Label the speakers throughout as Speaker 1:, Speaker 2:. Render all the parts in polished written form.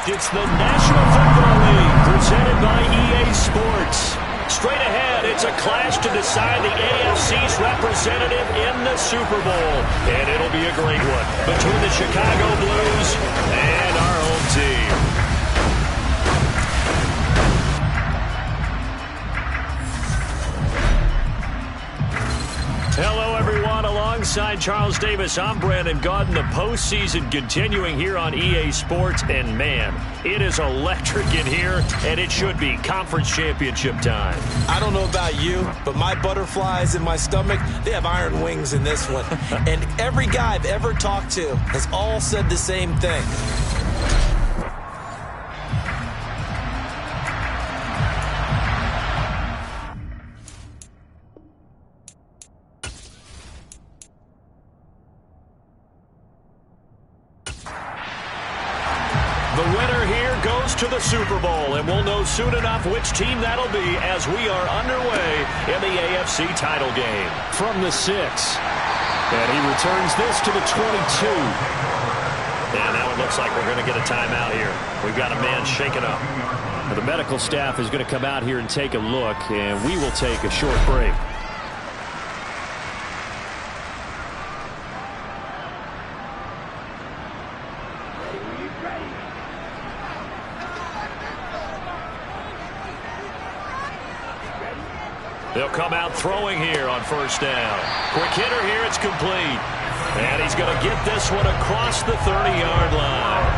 Speaker 1: It's the National Football League presented by EA Sports. Straight ahead, it's a clash to decide the AFC's representative in the Super Bowl. And it'll be a great one between the Chicago Blues and our home team. Hello, everyone. Alongside Charles Davis, I'm Brandon Gaudin. The postseason continuing here on EA Sports. And, man, it is electric in here, and it should be conference championship time.
Speaker 2: I don't know about you, but my butterflies in my stomach, they have iron wings in this one. And every guy I've ever talked to has all said the same thing.
Speaker 1: The winner here goes to the Super Bowl, and we'll know soon enough which team that'll be as we are underway in the AFC title game. From the 6. And he returns this to the 22. And now it looks like we're going to get a timeout here. We've got a man shaken up. The medical staff is going to come out here and take a look, and we will take a short break. They'll come out throwing here on first down. Quick hitter here, it's complete. And he's going to get this one across the 30-yard line.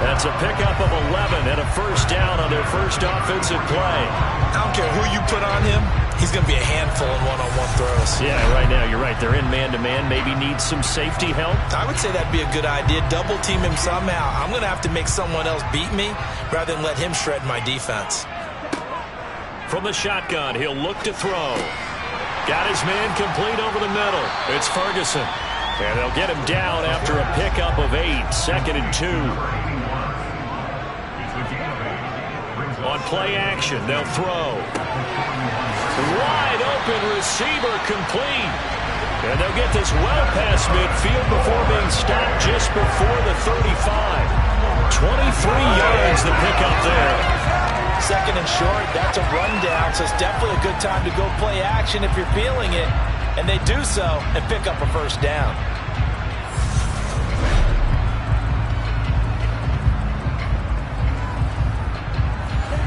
Speaker 1: That's a pickup of 11 and a first down on their first offensive play.
Speaker 2: I don't care who you put on him, he's going to be a handful in one-on-one throws.
Speaker 1: Yeah, right now you're right. They're in man-to-man, maybe need some safety help.
Speaker 2: I would say that'd be a good idea. Double team him somehow. I'm going to have to make someone else beat me rather than let him shred my defense.
Speaker 1: From the shotgun, he'll look to throw. Got his man complete over the middle. It's Ferguson. And they'll get him down after a pickup of 8, 2nd and 2. On play action, they'll throw. Wide open receiver complete. And they'll get this well past midfield before being stopped just before the 35. 23 yards the pickup there.
Speaker 2: 2nd and short, that's a rundown, so it's definitely a good time to go play action if you're feeling it. And they do so and pick up a first down.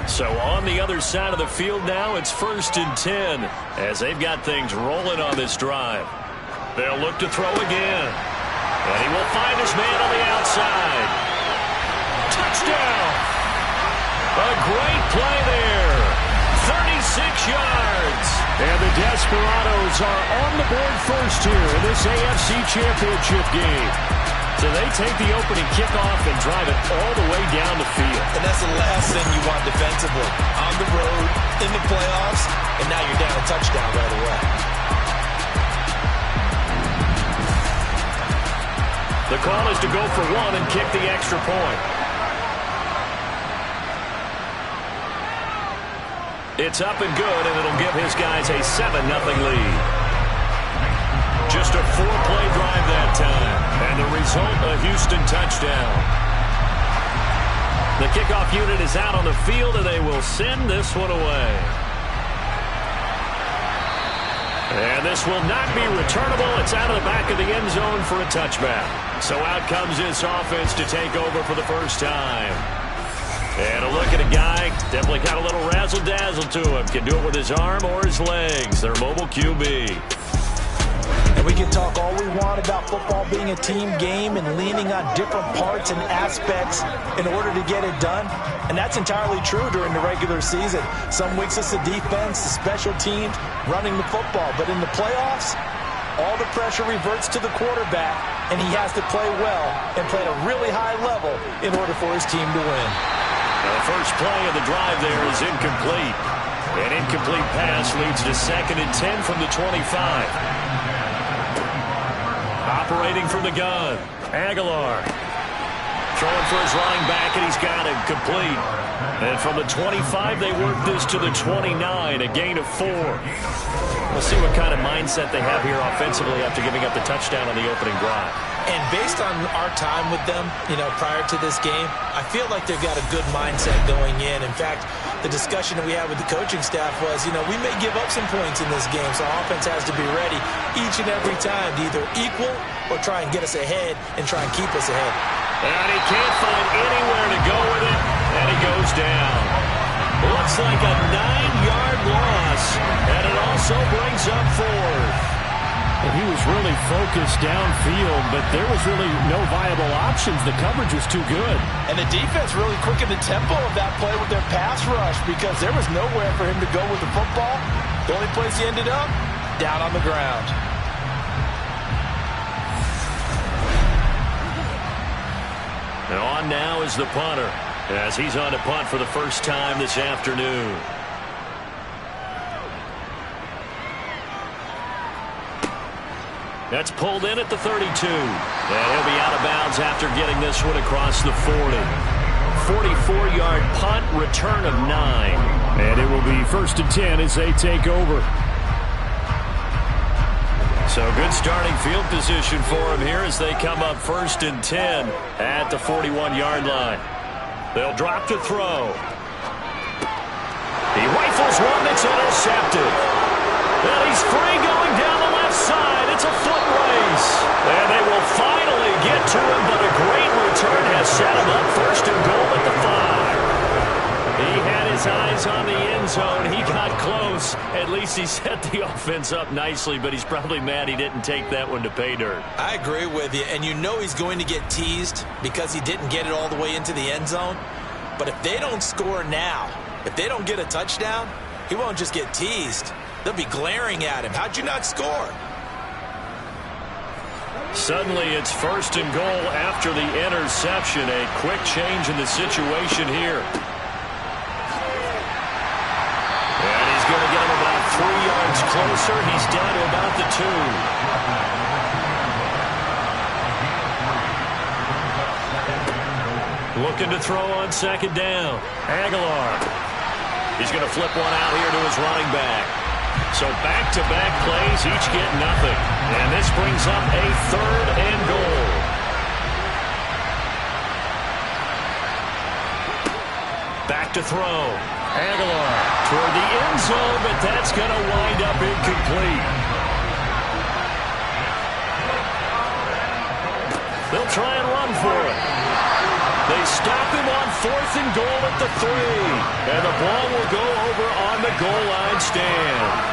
Speaker 1: So on the other side of the field now, it's 1st and 10 as they've got things rolling on this drive. They'll look to throw again. And he will find his man on the outside. Touchdown! A great play there. 36 yards. And the Desperados are on the board first here in this AFC Championship game. So they take the opening kickoff and drive it all the way down the field.
Speaker 2: And that's the last thing you want defensively. On the road, in the playoffs, and now you're down a touchdown right away.
Speaker 1: The call is to go for one and kick the extra point. It's up and good, and it'll give his guys a 7-0 lead. Just a 4-play drive that time, and the result, a Houston touchdown. The kickoff unit is out on the field, and they will send this one away. And this will not be returnable. It's out of the back of the end zone for a touchback. So out comes this offense to take over for the first time. And a look at a guy, definitely got a little razzle-dazzle to him. Can do it with his arm or his legs. Their mobile QB.
Speaker 2: And we can talk all we want about football being a team game and leaning on different parts and aspects in order to get it done. And that's entirely true during the regular season. Some weeks it's the defense, the special teams, running the football. But in the playoffs, all the pressure reverts to the quarterback, and he has to play well and play at a really high level in order for his team to win.
Speaker 1: Now the first play of the drive there is incomplete. An incomplete pass leads to 2nd and 10 from the 25. Operating from the gun, Aguilar. Throwing for his running back, and he's got him complete. And from the 25, they work this to the 29, a gain of 4. We'll see what kind of mindset they have here offensively after giving up the touchdown on the opening drive.
Speaker 2: And based on our time with them, prior to this game, I feel like they've got a good mindset going in. In fact, the discussion that we had with the coaching staff was, we may give up some points in this game, so our offense has to be ready each and every time to either equal or try and get us ahead and try and keep us ahead.
Speaker 1: And he can't find anywhere to go with it, and he goes down. Looks like a 9-yard loss, and it also brings up 4th.
Speaker 3: And he was really focused downfield, but there was really no viable options. The coverage was too good.
Speaker 2: And the defense really quickened the tempo of that play with their pass rush because there was nowhere for him to go with the football. The only place he ended up, down on the ground.
Speaker 1: And on now is the punter, as he's on to punt for the first time this afternoon. That's pulled in at the 32. And he'll be out of bounds after getting this one across the 40. 44-yard punt, return of 9.
Speaker 3: And it will be 1st and 10 as they take over.
Speaker 1: So good starting field position for him here as they come up 1st and 10 at the 41-yard line. They'll drop to throw. He rifles one that's intercepted. And he's free going down the left side. It's a foot race. And they will finally get to him, but a great return has set him up 1st and goal at the 5. He had his eyes on the end zone. He got close. At least he set the offense up nicely, but he's probably mad he didn't take that one to pay dirt.
Speaker 2: I agree with you, and he's going to get teased because he didn't get it all the way into the end zone. But if they don't score now, if they don't get a touchdown, he won't just get teased. They'll be glaring at him. How'd you not score?
Speaker 1: Suddenly it's 1st and goal after the interception. A quick change in the situation here. And he's going to get him about 3 yards closer. He's down to about the 2. Looking to throw on 2nd down. Aguilar. He's going to flip one out here to his running back. So back-to-back plays, each get nothing. And this brings up a 3rd and goal. Back to throw. Aguilar toward the end zone, but that's going to wind up incomplete. They'll try and run for it. They stop him on 4th and goal at the 3. And the ball will go over on the goal line stand.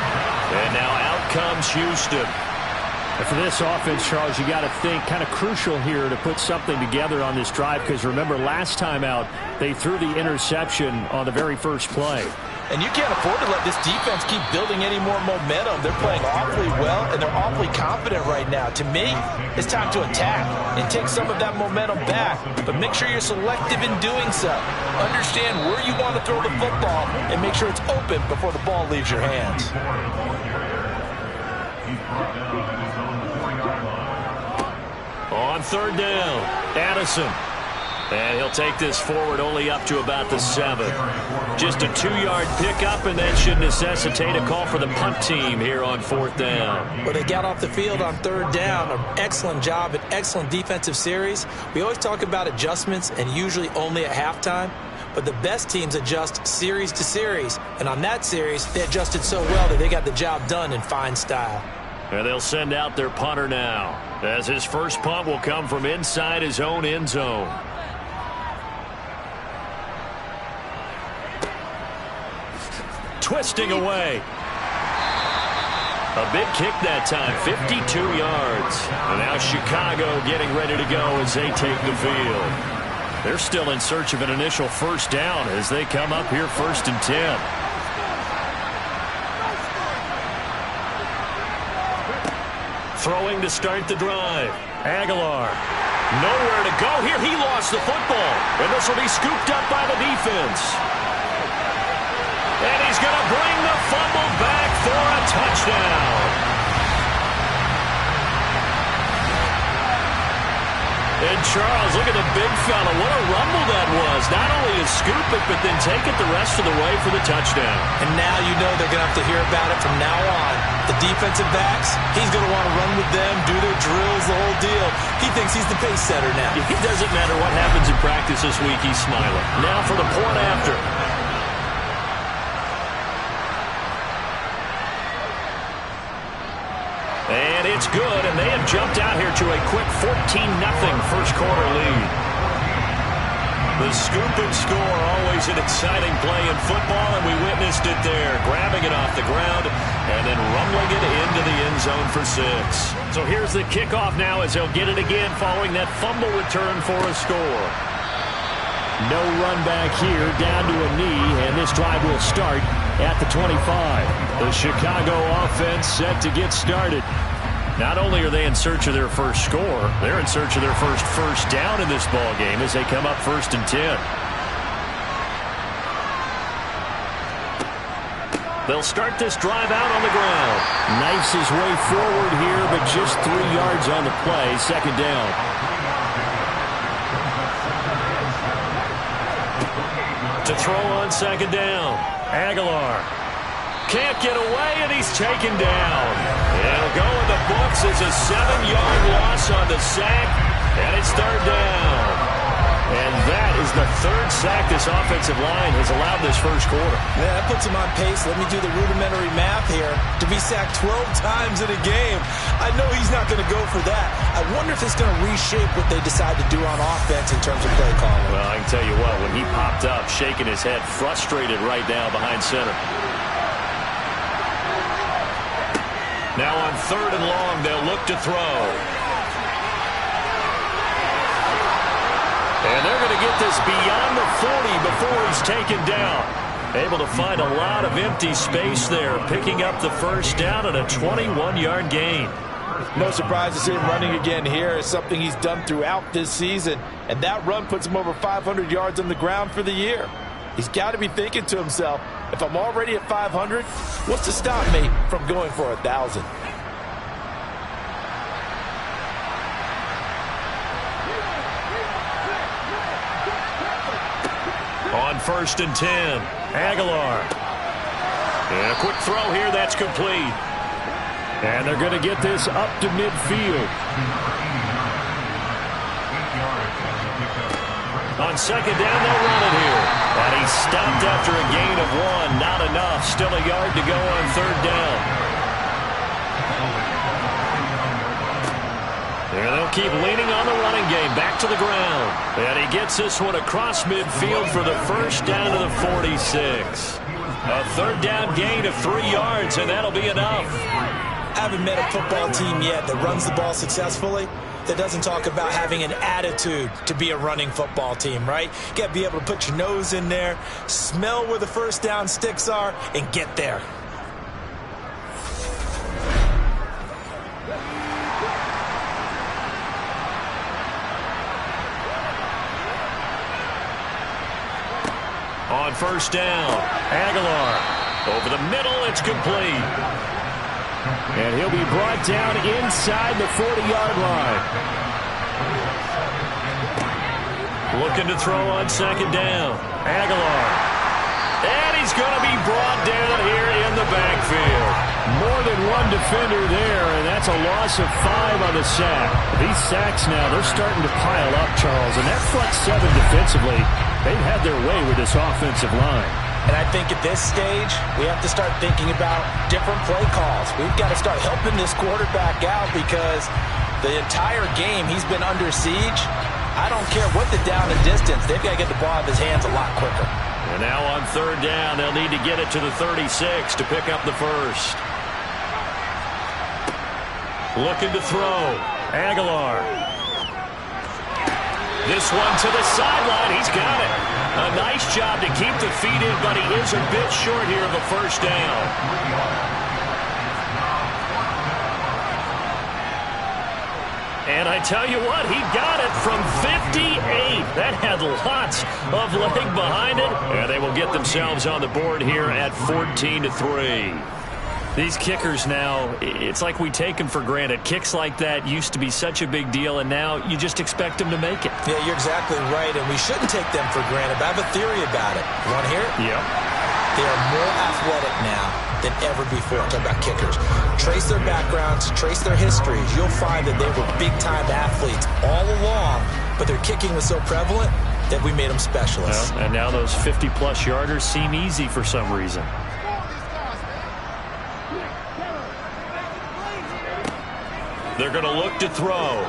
Speaker 1: And now out comes Houston.
Speaker 3: And for this offense, Charles, you got to think kind of crucial here to put something together on this drive, because remember last time out they threw the interception on the very first play.
Speaker 2: And you can't afford to let this defense keep building any more momentum. They're playing awfully well, and they're awfully confident right now. To me, it's time to attack and take some of that momentum back. But make sure you're selective in doing so. Understand where you want to throw the football and make sure it's open before the ball leaves your hands.
Speaker 1: On 3rd down, Addison. And he'll take this forward only up to about the 7. Just a 2-yard pickup, and that should necessitate a call for the punt team here on 4th down.
Speaker 2: Well, they got off the field on 3rd down. An excellent job, an excellent defensive series. We always talk about adjustments, and usually only at halftime. But the best teams adjust series to series. And on that series, they adjusted so well that they got the job done in fine style.
Speaker 1: And they'll send out their punter now, as his first punt will come from inside his own end zone. Twisting away. A big kick that time, 52 yards. And now Chicago getting ready to go as they take the field. They're still in search of an initial 1st down as they come up here 1st and 10. Throwing to start the drive. Aguilar. Nowhere to go here. He lost the football. And this will be scooped up by the defense. And he's going to bring the fumble back for a touchdown. And Charles, look at the big fella. What a rumble that was. Not only scoop it, but then take it the rest of the way for the touchdown.
Speaker 2: And now you know they're going to have to hear about it from now on. The defensive backs, he's going to want to run with them, do their drills, the whole deal. He thinks he's the pace setter now.
Speaker 1: It doesn't matter what happens in practice this week, he's smiling. Now for the point after. And it's good, and they have jumped out here to a quick 14-0 first quarter lead. The scoop and score, always an exciting play in football, and we witnessed it there. Grabbing it off the ground and then rumbling it into the end zone for 6.
Speaker 3: So here's the kickoff now as they'll get it again following that fumble return for a score. No run back here, down to a knee, and this drive will start at the 25. The Chicago offense set to get started. Not only are they in search of their first score, they're in search of their first down in this ball game as they come up 1st and 10. They'll start this drive out on the ground. Knifes his way forward here, but just 3 yards on the play. 2nd down.
Speaker 1: To throw on 2nd down. Aguilar can't get away, and he's taken down. It'll go in the books as a 7-yard loss on the sack, and it's 3rd down. And that is the 3rd sack this offensive line has allowed this first quarter.
Speaker 2: Yeah, that puts him on pace. Let me do the rudimentary math here. To be sacked 12 times in a game, I know he's not going to go for that. I wonder if it's going to reshape what they decide to do on offense in terms of play calling.
Speaker 1: Well, I can tell you what, when he popped up, shaking his head, frustrated right now behind center. Now on 3rd and long, they'll look to throw. And they're going to get this beyond the 40 before he's taken down. Able to find a lot of empty space there, picking up the first down and a 21-yard gain.
Speaker 2: No surprise to see him running again here. It's something he's done throughout this season. And that run puts him over 500 yards on the ground for the year. He's got to be thinking to himself, if I'm already at 500, what's to stop me from going for 1,000?
Speaker 1: On 1st and 10, Aguilar. And a quick throw here, that's complete.
Speaker 3: And they're going to get this up to midfield.
Speaker 1: On 2nd down, they'll run it here. And he's stopped after a gain of 1. Not enough. Still a yard to go on 3rd down. And they'll keep leaning on the running game. Back to the ground. And he gets this one across midfield for the first down to the 46. A 3rd down gain of 3 yards, and that'll be enough.
Speaker 2: I haven't met a football team yet that runs the ball successfully that doesn't talk about having an attitude to be a running football team, right? You got to be able to put your nose in there, smell where the first down sticks are, and get there.
Speaker 1: On 1st down, Aguilar. Over the middle, it's complete.
Speaker 3: And he'll be brought down inside the 40-yard line.
Speaker 1: Looking to throw on 2nd down. Aguilar. And he's going to be brought down here in the backfield.
Speaker 3: More than one defender there, and that's a loss of 5 on the sack. These sacks now, they're starting to pile up, Charles, and that front 7 defensively, they've had their way with this offensive line.
Speaker 2: And I think at this stage, we have to start thinking about different play calls. We've got to start helping this quarterback out because the entire game he's been under siege. I don't care what the down and distance. They've got to get the ball out of his hands a lot quicker.
Speaker 1: And now on 3rd down, they'll need to get it to the 36 to pick up the first. Looking to throw. Aguilar. This one to the sideline. He's got it. A nice job to keep the feet in, but he is a bit short here of a first down. And I tell you what, he got it from 58. That had lots of leg behind it. And they will get themselves on the board here at 14-3.
Speaker 3: These kickers now, it's like we take them for granted. Kicks like that used to be such a big deal, and now you just expect them to make it.
Speaker 2: Yeah, you're exactly right, and we shouldn't take them for granted. But I have a theory about it. You want to hear it?
Speaker 3: Yep.
Speaker 2: They are more athletic now than ever before. I'm talking about kickers. Trace their backgrounds, trace their histories. You'll find that they were big-time athletes all along, but their kicking was so prevalent that we made them specialists.
Speaker 3: Well, and now those 50-plus yarders seem easy for some reason.
Speaker 1: They're going to look to throw.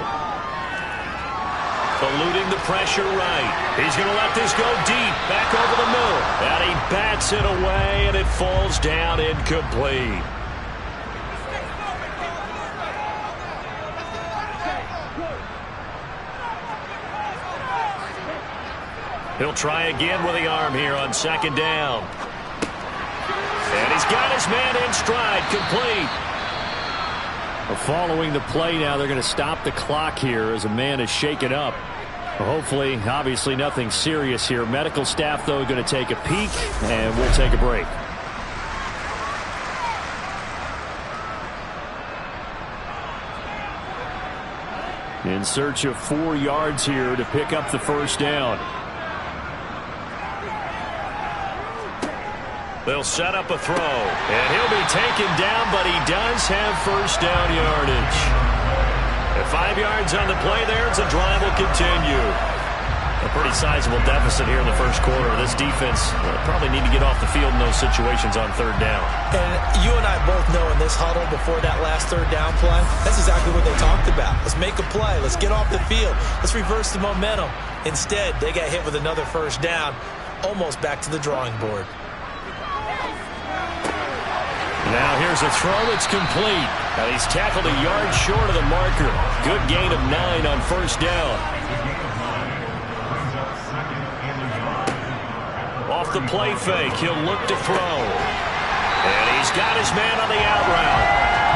Speaker 1: Eluding the pressure right. He's going to let this go deep. Back over the middle. And he bats it away, and it falls down incomplete. He'll try again with the arm here on second down. And he's got his man in stride. Complete.
Speaker 3: Following the play now, they're going to stop the clock here as a man is shaken up. Hopefully, obviously nothing serious here. Medical staff, though, going to take a peek, and we'll take a break. In search of 4 yards here to pick up the first down.
Speaker 1: They'll set up a throw, and he'll be taken down, but he does have first down yardage. At 5 yards on the play there, the drive will continue. A pretty sizable deficit here in the first quarter. This defense probably need to get off the field in those situations on third down.
Speaker 2: And you and I both know in this huddle before that last third down play, that's exactly what they talked about. Let's make a play. Let's get off the field. Let's reverse the momentum. Instead, they got hit with another first down, almost back to the drawing board.
Speaker 1: Now here's a throw that's complete. And he's tackled a yard short of the marker. Good gain of 9 on first down. Off the play fake, he'll look to throw. And he's got his man on the out route.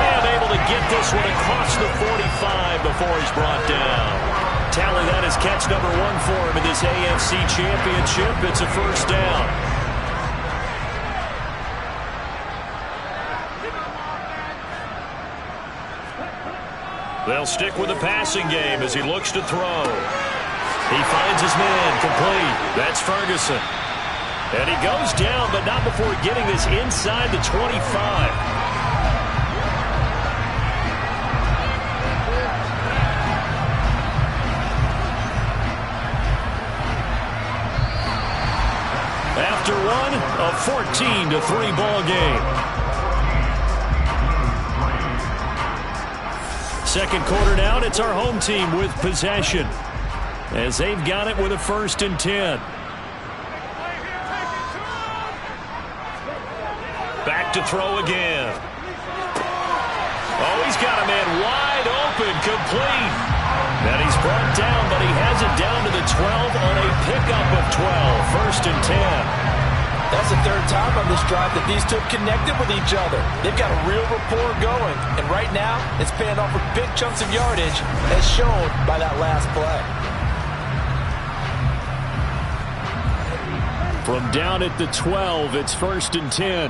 Speaker 1: And able to get this one across the 45 before he's brought down. Tally that is catch number 1 for him in this AFC Championship. It's a first down. They'll stick with the passing game as he looks to throw. He finds his man complete. That's Ferguson. And he goes down, but not before getting this inside the 25. After one, a 14-3 ball game. Second quarter now, and it's our home team with possession as they've got it with a 1st and 10. Back to throw again. Oh, he's got a man wide open, complete. And he's brought down, but he has it down to the 12 on a pickup of 12. 1st and 10.
Speaker 2: That's the third time on this drive that these two have connected with each other. They've got a real rapport going. And right now, it's paying off with big chunks of yardage, as shown by that last play.
Speaker 3: From down at the 12, it's 1st and 10.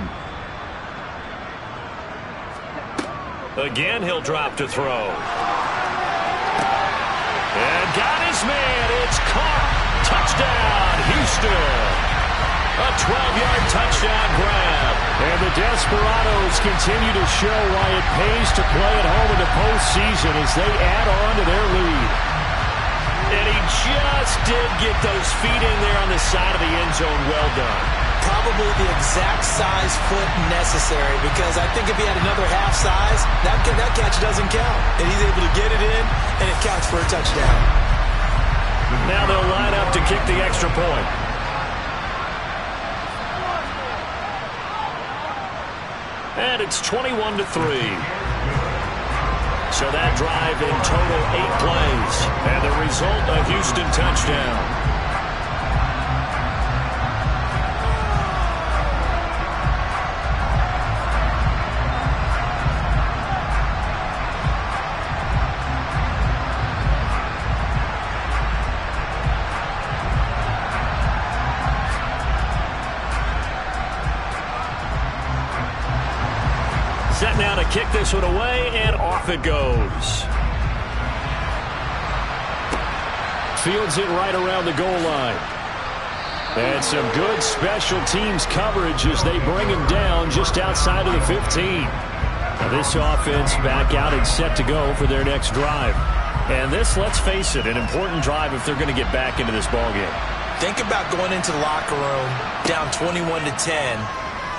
Speaker 1: Again, he'll drop to throw. And got his man. It's caught. Touchdown, Houston. A 12-yard touchdown grab.
Speaker 3: And the Desperados continue to show why it pays to play at home in the postseason as they add on to their lead.
Speaker 1: And he just did get those feet in there on the side of the end zone. Well done.
Speaker 2: Probably the exact size foot necessary, because I think if he had another half size, that catch doesn't count. And he's able to get it in, and it counts for a touchdown.
Speaker 1: Now they'll line up to kick the extra point. And it's 21-3. So that drive in total 8 plays. And the result, a Houston touchdown.
Speaker 3: set now to kick this one away, and off it goes. Fields it right around the goal line. And some good special teams coverage as they bring him down just outside of the 15. Now this offense back out and set to go for their next drive. And this, let's face it, an important drive if they're going to get back into this ballgame.
Speaker 2: Think about going into the locker room down 21-10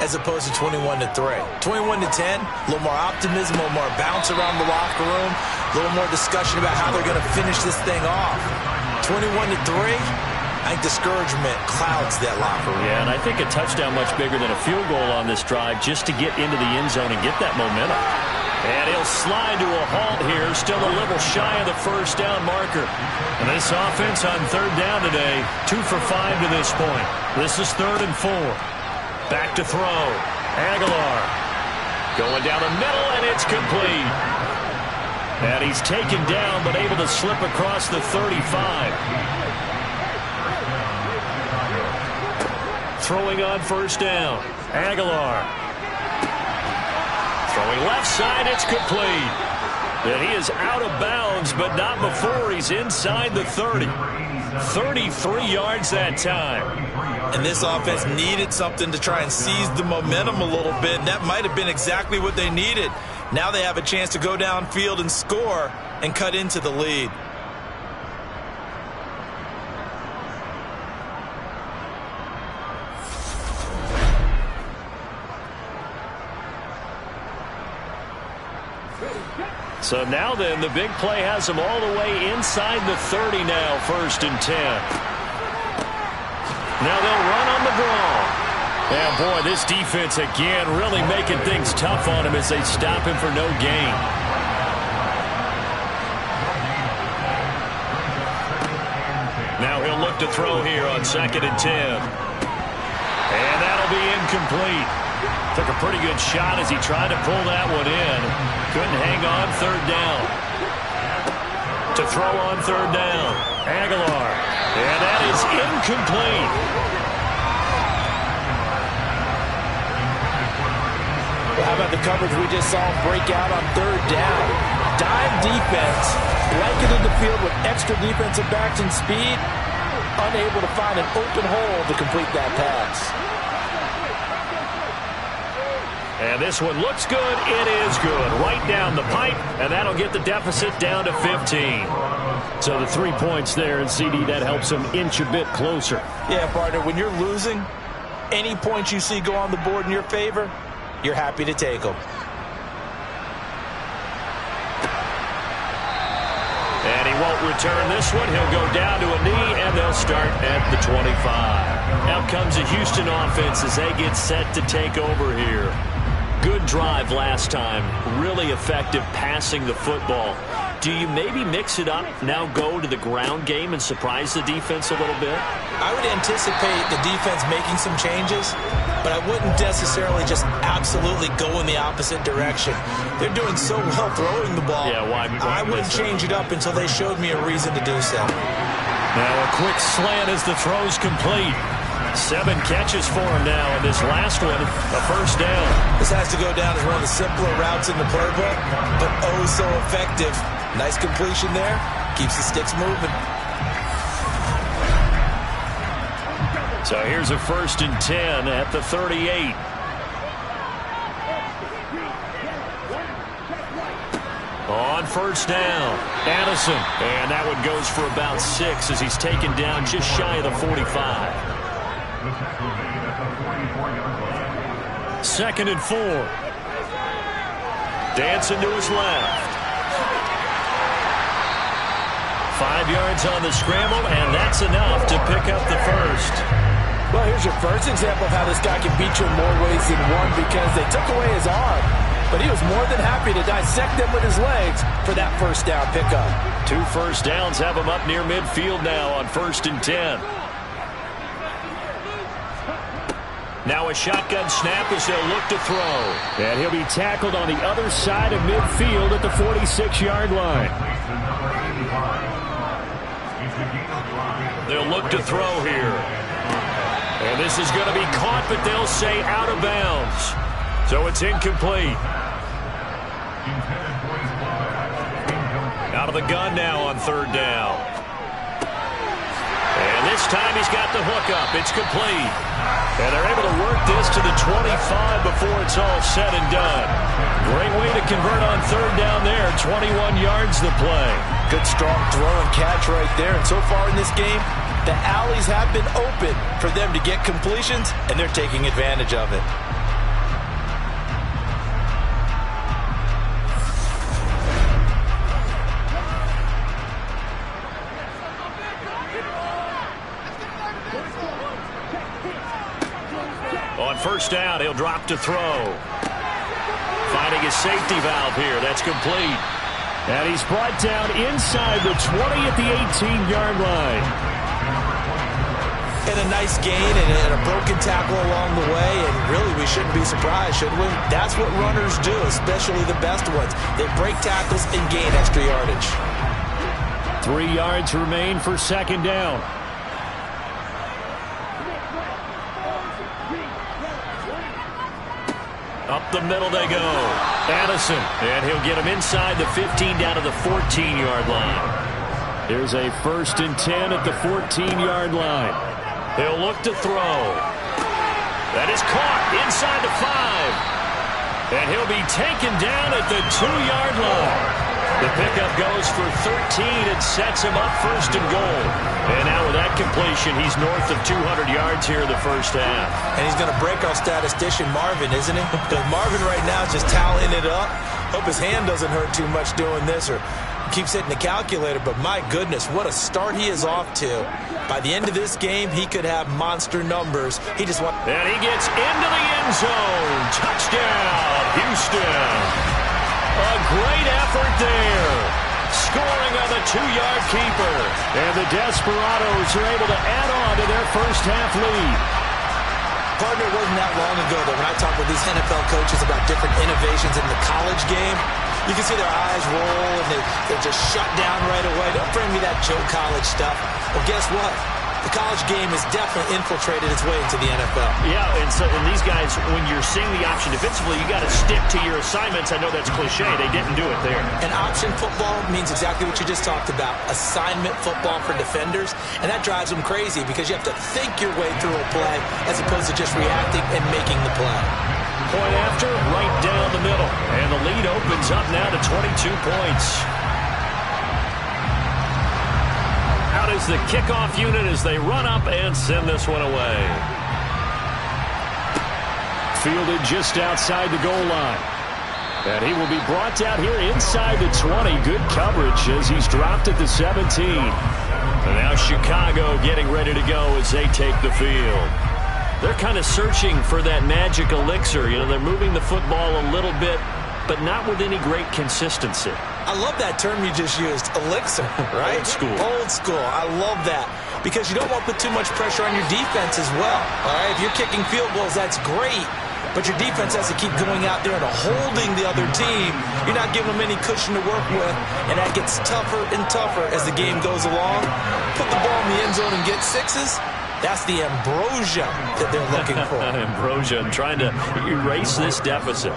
Speaker 2: as opposed to 21-3. 21-10, a little more optimism, a little more bounce around the locker room, a little more discussion about how they're going to finish this thing off. 21-3, I think discouragement clouds that locker room.
Speaker 3: Yeah, and I think a touchdown much bigger than a field goal on this drive just to get into the end zone and get that momentum. And he'll slide to a halt here, still a little shy of the first down marker. And this offense on third down today, 2 for 5 to this point. This is 3rd and 4. Back to throw. Aguilar going down the middle, and it's complete. And he's taken down, but able to slip across the 35. Throwing on first down. Aguilar. Throwing left side, it's complete. And he is out of bounds, but not before he's inside the 30. 33 yards that time.
Speaker 2: And this offense needed something to try and seize the momentum a little bit. And that might have been exactly what they needed. Now they have a chance to go downfield and score and cut into the lead.
Speaker 3: So now then, the big play has them all the way inside the 30 now, 1st and 10. Now they'll run on the draw. And boy, this defense again really making things tough on him as they stop him for no gain. Now he'll look to throw here on 2nd and 10. And that'll be incomplete. Took a pretty good shot as he tried to pull that one in. Couldn't hang on 3rd down. To throw on 3rd down. Aguilar. And that is incomplete.
Speaker 2: Well, how about the coverage we just saw him break out on 3rd down? Dime defense, blanketed the field with extra defensive backs and speed, unable to find an open hole to complete that pass.
Speaker 3: And this one looks good. It is good. Right down the pipe, and that'll get the deficit down to 15. So the 3 points there, and CD, that helps them inch a bit closer.
Speaker 2: Yeah, partner, when you're losing, any points you see go on the board in your favor, you're happy to take them.
Speaker 3: And he won't return this one. He'll go down to a knee, and they'll start at the 25. Out comes the Houston offense as they get set to take over here. Good drive last time. Really effective passing the football. Do you maybe mix it up, now go to the ground game and surprise the defense a little bit?
Speaker 2: I would anticipate the defense making some changes, but I wouldn't necessarily just absolutely go in the opposite direction. They're doing so well throwing the ball.
Speaker 3: Yeah, why
Speaker 2: I wouldn't change it up until they showed me a reason to do so.
Speaker 3: Now a quick slant as the throw's complete. 7 catches for him now, and this last one, a 1st down.
Speaker 2: This has to go down as one of the simpler routes in the playbook, but oh so effective. Nice completion there. Keeps the sticks moving.
Speaker 3: So here's a 1st and 10 at the 38. On 1st down, Addison. And that one goes for about 6 as he's taken down just shy of the 45. 2nd and 4. Dancing to his left. 5 yards on the scramble, and that's enough to pick up the 1st.
Speaker 2: Well, here's your first example of how this guy can beat you in more ways than one, because they took away his arm, but he was more than happy to dissect them with his legs for that 1st down pickup.
Speaker 3: 2 first downs have him up near midfield now on 1st and 10. Now a shotgun snap as they'll look to throw. And he'll be tackled on the other side of midfield at the 46-yard line. They'll look to throw here. And this is going to be caught, but they'll say out of bounds. So it's incomplete.
Speaker 1: Out of the gun now on third down. And this time he's got the hookup. It's complete. And they're able to work this to the 25 before it's all said and done. Great way to convert on third down there. 21 yards the play.
Speaker 2: Good strong throw and catch right there. And so far in this game, the alleys have been open for them to get completions, and they're taking advantage of it.
Speaker 1: On first down, he'll drop to throw. Finding his safety valve here. That's complete.
Speaker 3: And he's brought down inside the 20 at the 18-yard line.
Speaker 2: And a nice gain and a broken tackle along the way, and really we shouldn't be surprised, should we? That's what runners do, especially the best ones. They break tackles and gain extra yardage.
Speaker 3: 3 yards remain for second down.
Speaker 1: Up the middle they go. Addison, and he'll get him inside the 15 down to the 14-yard line.
Speaker 3: Here's a 1st and 10 at the 14-yard line.
Speaker 1: He'll look to throw. That is caught inside the 5. And he'll be taken down at the 2-yard line. The pickup goes for 13 and sets him up 1st and goal. And now with that completion, he's north of 200 yards here in the first half.
Speaker 2: And he's going to break our statistician Marvin, isn't he? Because Marvin right now is just tallying it up. Hope his hand doesn't hurt too much doing this or keeps hitting the calculator. But my goodness, what a start he is off to. By the end of this game, he could have monster numbers.
Speaker 1: And he gets into the end zone. Touchdown, Houston. A great effort there. Scoring on the 2-yard keeper.
Speaker 3: And the Desperados are able to add on to their first half lead.
Speaker 2: Partner, it wasn't that long ago that when I talk with these NFL coaches about different innovations in the college game, you can see their eyes roll and they just shut down right away. Don't bring me that Joe College stuff. Well, guess what? The college game has definitely infiltrated its way into the NFL.
Speaker 1: Yeah, and these guys, when you're seeing the option defensively, you got to stick to your assignments. I know that's cliche. They didn't do it there.
Speaker 2: And option football means exactly what you just talked about, assignment football for defenders, and that drives them crazy because you have to think your way through a play as opposed to just reacting and making the play.
Speaker 1: Point after, right down the middle. And the lead opens up now to 22 points. Out is the kickoff unit as they run up and send this one away.
Speaker 3: Fielded just outside the goal line. And he will be brought down here inside the 20. Good coverage as he's dropped at the 17.
Speaker 1: And now Chicago getting ready to go as they take the field. They're kind of searching for that magic elixir. You know, they're moving the football a little bit, but not with any great consistency.
Speaker 2: I love that term you just used, elixir, right?
Speaker 1: Old school.
Speaker 2: Old school. I love that because you don't want to put too much pressure on your defense as well. All right, if you're kicking field goals, that's great, but your defense has to keep going out there and holding the other team. You're not giving them any cushion to work with, and that gets tougher and tougher as the game goes along. Put the ball in the end zone and get sixes. That's the ambrosia that they're looking for.
Speaker 1: Ambrosia, trying to erase this deficit.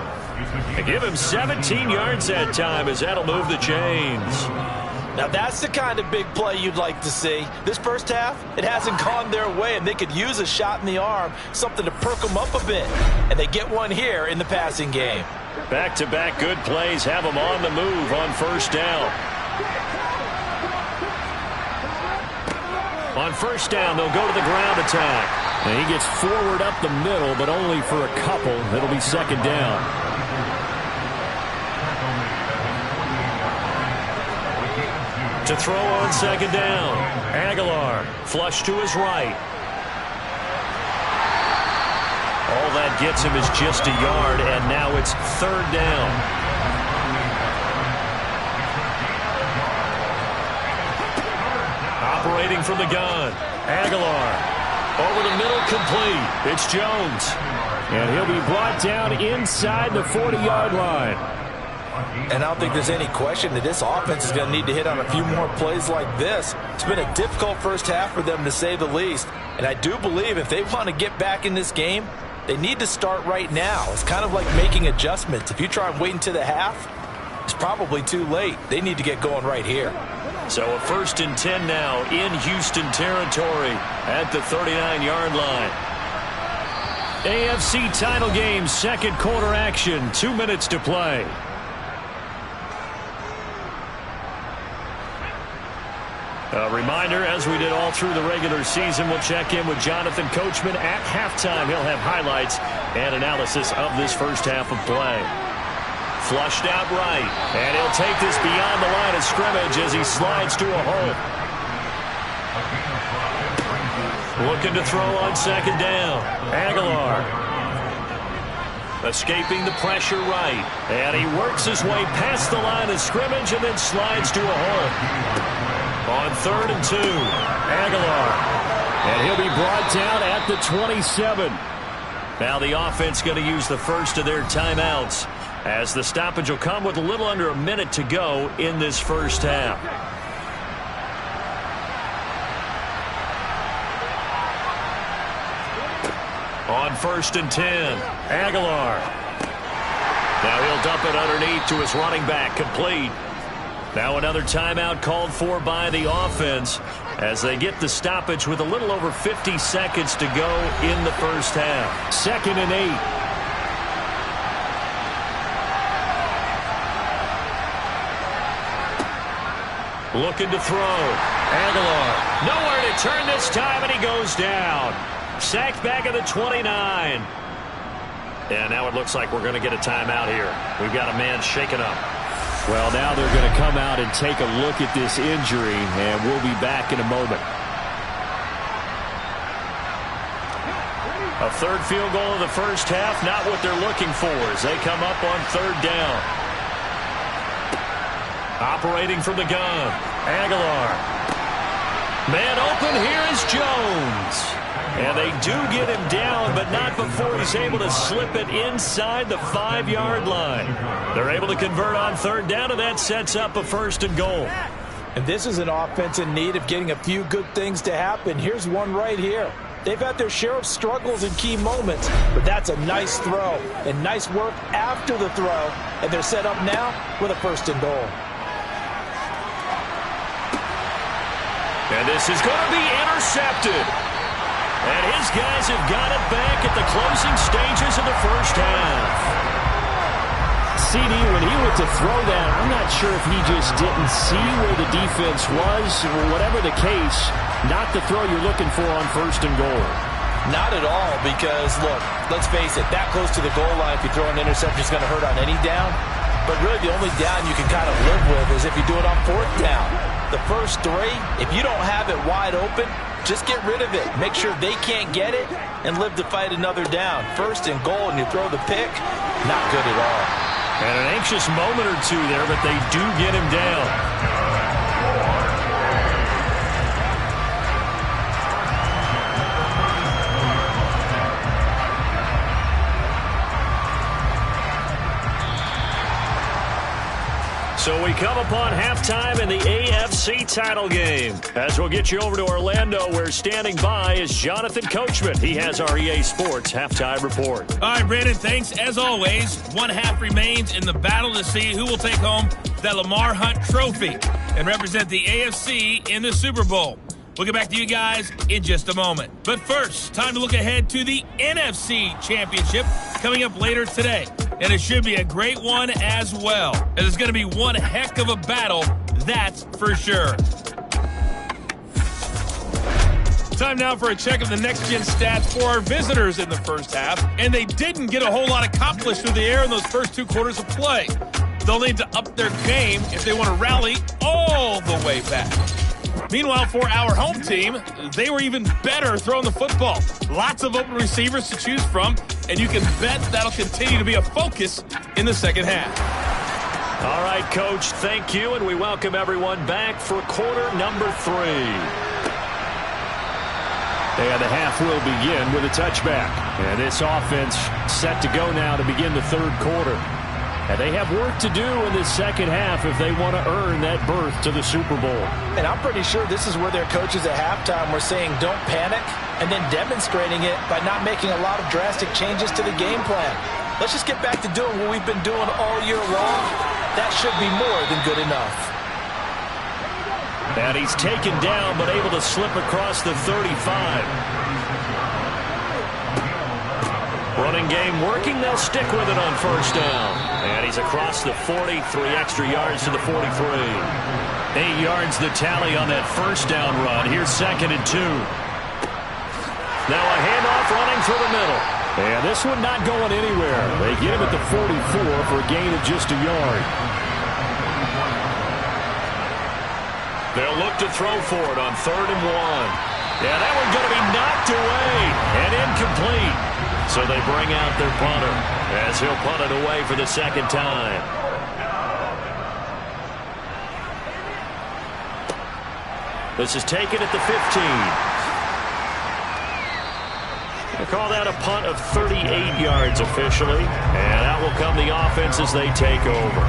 Speaker 1: They give him 17 yards that time as that'll move the chains.
Speaker 2: Now that's the kind of big play you'd like to see. This first half, it hasn't gone their way, and they could use a shot in the arm, something to perk them up a bit. And they get one here in the passing game.
Speaker 1: Back-to-back good plays have them on the move on first down. On first down, they'll go to the ground attack.
Speaker 3: And he gets forward up the middle, but only for a couple. It'll be second down.
Speaker 1: To throw on second down. Aguilar, flush to his right. All that gets him is just a yard, and now it's third down. Operating from the gun. Aguilar. Over the middle, complete. It's Jones.
Speaker 3: And he'll be brought down inside the 40-yard line.
Speaker 2: And I don't think there's any question that this offense is going to need to hit on a few more plays like this. It's been a difficult first half for them, to say the least. And I do believe if they want to get back in this game, they need to start right now. It's kind of like making adjustments. If you try and wait until the half, It's probably too late. They need to get going right here.
Speaker 1: So a 1st and 10 now in Houston territory at the 39-yard line. AFC title game, second quarter action, 2 minutes to play. A reminder, as we did all through the regular season, we'll check in with Jonathan Coachman at halftime. He'll have highlights and analysis of this first half of play. Flushed out right, and he'll take this beyond the line of scrimmage as he slides to a hole. Looking to throw on second down. Aguilar. Escaping the pressure right, and he works his way past the line of scrimmage and then slides to a hole. On 3rd and 2, Aguilar. And he'll be brought down at the 27. Now the offense going to use the first of their timeouts, as the stoppage will come with a little under a minute to go in this first half. On 1st and 10, Aguilar. Now he'll dump it underneath to his running back, complete. Now another timeout called for by the offense as they get the stoppage with a little over 50 seconds to go in the first half. 2nd and 8. Looking to throw. Aguilar. Nowhere to turn this time, and he goes down. Sacked back at the 29. And now it looks like we're going to get a timeout here. We've got a man shaken up. Well, now they're going to come out and take a look at this injury, and we'll be back in a moment. A third field goal in the first half, not what they're looking for as they come up on 3rd down. Operating from the gun, Aguilar. Man open, here is Jones. And they do get him down, but not before he's able to slip it inside the 5-yard line. They're able to convert on 3rd down, and that sets up a 1st and goal.
Speaker 2: And this is an offense in need of getting a few good things to happen. Here's one right here. They've had their share of struggles in key moments, but that's a nice throw and nice work after the throw. And they're set up now with a 1st and goal.
Speaker 1: And this is going to be intercepted. And his guys have got it back at the closing stages of the first half. CD, when he went to throw that, I'm not sure if he just didn't see where the defense was, or whatever the case, not the throw you're looking for on 1st and goal.
Speaker 2: Not at all, because, look, let's face it, that close to the goal line, if you throw an interception, it's going to hurt on any down. But really, the only down you can kind of live with is if you do it on 4th down. The first 3, if you don't have it wide open, just get rid of it. Make sure they can't get it and live to fight another down. 1st and goal, and you throw the pick, not good at all.
Speaker 1: And an anxious moment or two there, but they do get him down. So we come upon halftime in the AFC title game. As we'll get you over to Orlando, where standing by is Jonathan Coachman. He has our EA Sports halftime report.
Speaker 4: All right, Brandon, thanks. As always, one half remains in the battle to see who will take home that Lamar Hunt trophy and represent the AFC in the Super Bowl. We'll get back to you guys in just a moment. But first, time to look ahead to the NFC Championship coming up later today. And it should be a great one as well, as it's going to be one heck of a battle, that's for sure. Time now for a check of the next-gen stats for our visitors in the first half. And they didn't get a whole lot accomplished through the air in those first 2 quarters of play. They'll need to up their game if they want to rally all the way back. Meanwhile, for our home team, they were even better throwing the football. Lots of open receivers to choose from, and you can bet that'll continue to be a focus in the second half.
Speaker 1: All right, Coach, thank you, and we welcome everyone back for quarter number 3. And the half will begin with a touchback. And this offense set to go now to begin the 3rd quarter. And they have work to do in this second half if they want to earn that berth to the Super Bowl.
Speaker 2: And I'm pretty sure this is where their coaches at halftime were saying don't panic, and then demonstrating it by not making a lot of drastic changes to the game plan. Let's just get back to doing what we've been doing all year long that should be more than good enough.
Speaker 3: And he's taken down, but able to slip across the 35. Running game working. They'll stick with it on first down. And he's across the 40, 3 extra yards to the 43. 8 yards the tally on that first down run. Here's 2nd and 2. Now a handoff running for the middle. And this one not going anywhere. They get him at the 44 for a gain of just a yard.
Speaker 1: They'll look to throw for it on 3rd and 1. Yeah, that one's going to be knocked away and incomplete. So they bring out their punter as he'll punt it away for the 2nd time. This is taken at the 15. They call that a punt of 38 yards officially. And out will come the offense as they take over.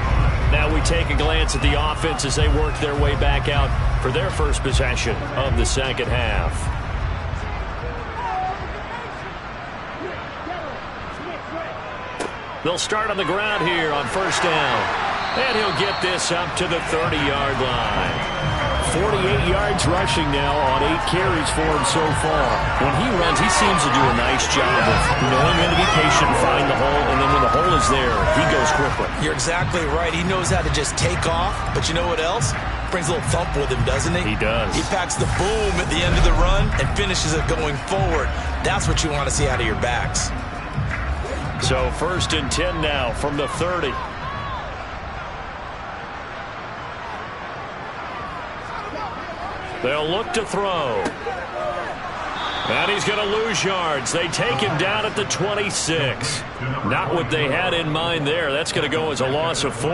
Speaker 1: Now we take a glance at the offense as they work their way back out for their first possession of the second half. They'll start on the ground here on first down. And he'll get this up to the 30-yard line.
Speaker 3: 48 yards rushing now on 8 carries for him so far.
Speaker 1: When he runs, he seems to do a nice job of knowing when to be patient and find the hole, and then when the hole is there, he goes quickly.
Speaker 2: You're exactly right. He knows how to just take off, but you know what else? Brings a little thump with him, doesn't he?
Speaker 1: He does.
Speaker 2: He packs the boom at the end of the run and finishes it going forward. That's what you want to see out of your backs.
Speaker 1: So 1st and 10 now from the 30. They'll look to throw. And he's going to lose yards. They take him down at the 26. Not what they had in mind there. That's going to go as a loss of 4.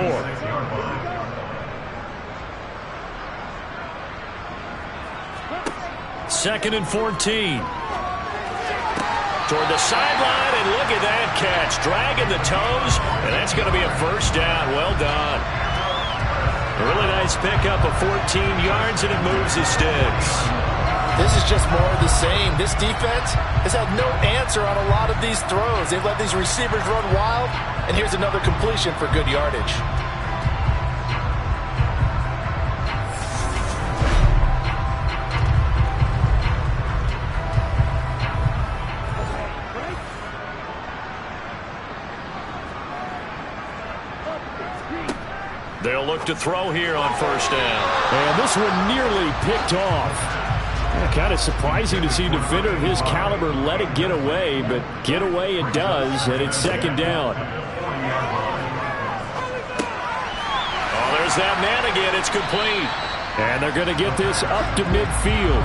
Speaker 1: Second and 14. Toward the sideline, and look at that catch. Dragging the toes, and that's going to be a first down. Well done. A really nice pickup of 14 yards, and it moves the sticks.
Speaker 2: This is just more of the same. This defense has had no answer on a lot of these throws. They've let these receivers run wild, and here's another completion for good yardage.
Speaker 1: They'll look to throw here on first down.
Speaker 3: And this one nearly picked off. Kind of surprising to see a defender of his caliber let it get away, but get away it does, and it's 2nd down.
Speaker 1: Oh, there's that man again. It's complete.
Speaker 3: And they're going to get this up to midfield.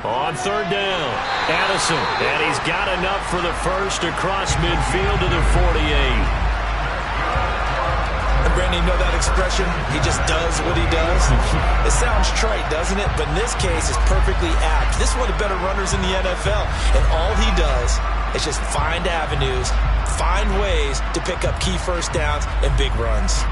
Speaker 1: On 3rd down, Addison, and he's got enough for the first across midfield to the 48.
Speaker 2: And Brandon, you know that expression? He just does what he does. It sounds trite, doesn't it? But in this case, it's perfectly apt. This is one of the better runners in the NFL, and all he does is just find avenues, find ways to pick up key first downs and big runs.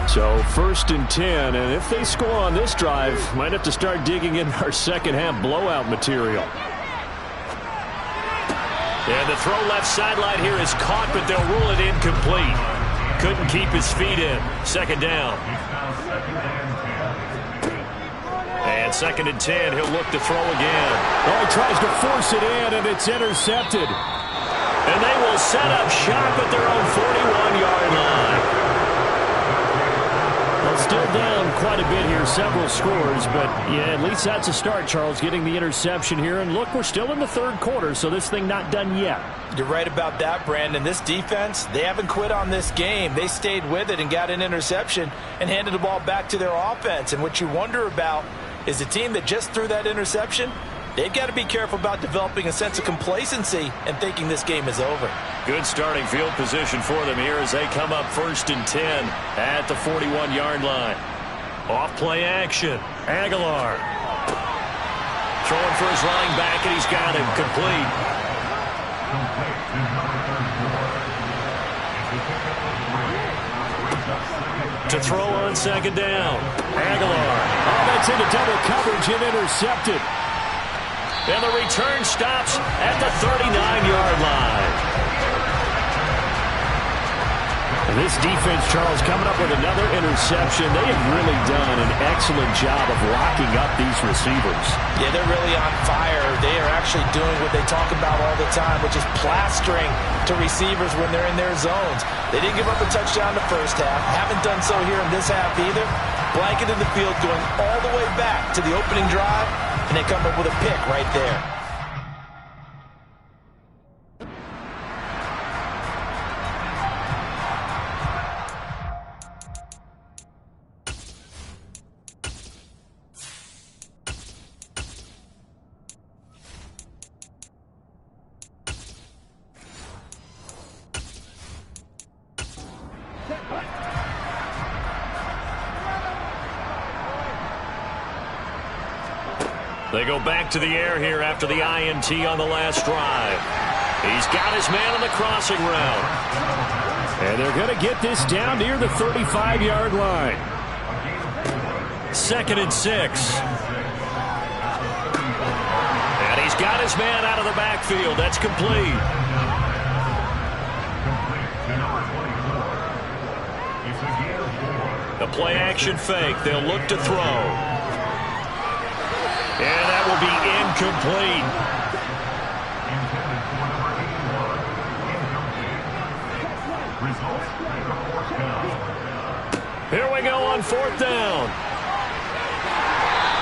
Speaker 3: So 1st and 10, and if they score on this drive, might have to start digging in our second half blowout material.
Speaker 1: And the throw left sideline here is caught, but they'll rule it incomplete. Couldn't keep his feet in. 2nd down. And 2nd and 10, he'll look to throw again.
Speaker 3: Oh, he tries to force it in, and it's intercepted.
Speaker 1: And they will set up shop at their own 41-yard line.
Speaker 3: Still down quite a bit here, several scores, but yeah, at least that's a start, Charles, getting the interception here. And look, we're still in the 3rd quarter, so this thing not done yet.
Speaker 2: You're right about that, Brandon. This defense, they haven't quit on this game. They stayed with it and got an interception and handed the ball back to their offense. And what you wonder about is the team that just threw that interception, they've got to be careful about developing a sense of complacency and thinking this game is over.
Speaker 1: Good starting field position for them here as they come up 1st and 10 at the 41-yard line. Off play action. Aguilar throwing for his running back, and he's got him complete.
Speaker 3: To throw on second down. Aguilar. Oh, that's into double coverage and intercepted. And the return stops at the 39-yard line. And this defense, Charles, coming up with another interception. They have really done an excellent job of locking up these receivers.
Speaker 2: Yeah, they're really on fire. They are actually doing what they talk about all the time, which is plastering to receivers when they're in their zones. They didn't give up a touchdown the first half. Haven't done so here in this half either. Blanket in the field going all the way back to the opening drive, and they come up with a pick right there.
Speaker 3: They go back to the air here after the INT on the last drive. He's got his man on the crossing route. And they're going to get this down near the 35-yard line. 2nd and 6. And he's got his man out of the backfield. That's complete. The play-action fake. They'll look to throw. And that will be incomplete. Here we go on 4th down.